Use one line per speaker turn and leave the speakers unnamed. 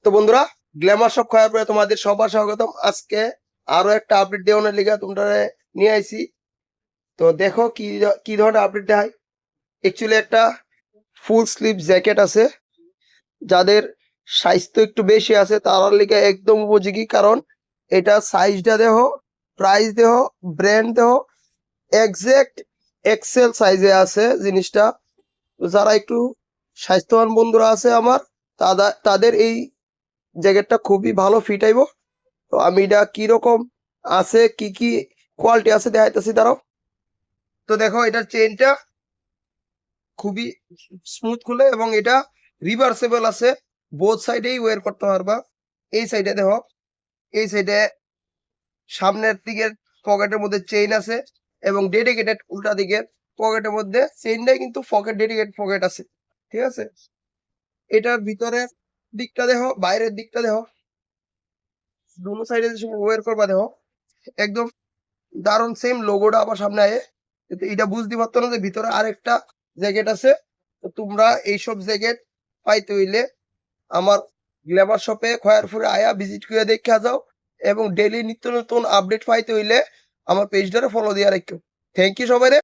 তো বন্ধুরা, Glamour shop খাওয়ার পরে তোমাদের সবার স্বাগতম। আজকে আরো একটা আপডেট দেওয়ার লিগা তোমরা নিয়ে আইছি। তো দেখো কি কি ধরনের আপডেট দেয়। অ্যাকচুয়ালি একটা ফুল স্লিভ জ্যাকেট আছে, যাদের সাইজ তো একটু বেশি আছে তার লিগে একদম উপযোগী। কারণ এটা সাইজটা দেহ, প্রাইস দেহ, ব্র্যান্ড দেহ, এক্সাক্ট এক্সেল সাইজে আছে জিনিসটা। তো যারা একটু স্বাস্থ্যবান বন্ধুরা আছে আমার, তাদের এই জ্যাকেটটা খুবই ভালো ফিট আইব। তো আমি এটা কিরকম আছে, কি কি কোয়ালিটি আছে দেখাইতেছি, দাঁড়াও। তো দেখো, এটার চেইনটা খুবই স্মুথ খুলে এবং এটা রিভার্সেবল আছে, বোথ সাইডেই ওয়্যার করতে পারবা। এই সাইডে দেখো, এই সাইডে সামনের দিকের পকেটের মধ্যে চেইন আছে এবং ডেডিকেটেড উল্টা দিকের পকেটের মধ্যে চেইনটাই কিন্তু পকেট, ডেডিকেটেড পকেট আছে, ঠিক আছে। এটার ভিতরের দিকটা দেখো, বাইরের দিকটা দেখো, দুনো সাইডে যে ওয়্যার করবা দেখো, একদম দারুণ সেম লোগোটা আবার সামনে আয়ে। কিন্তু এটা বুঝতে পারতো না যে ভিতরে আরেকটা জ্যাকেট আছে। তো তোমরা এইসব জ্যাকেট পাইতে হইলে আমার গ্ল্যামার শপে খয়ারপুরে আয়া ভিজিট করে দেখা যাও, এবং ডেইলি নিত্য নতুন আপডেট পাইতে হইলে আমার পেজটারে ফলো দিয়ে রাখো। থ্যাংক ইউ সবাই।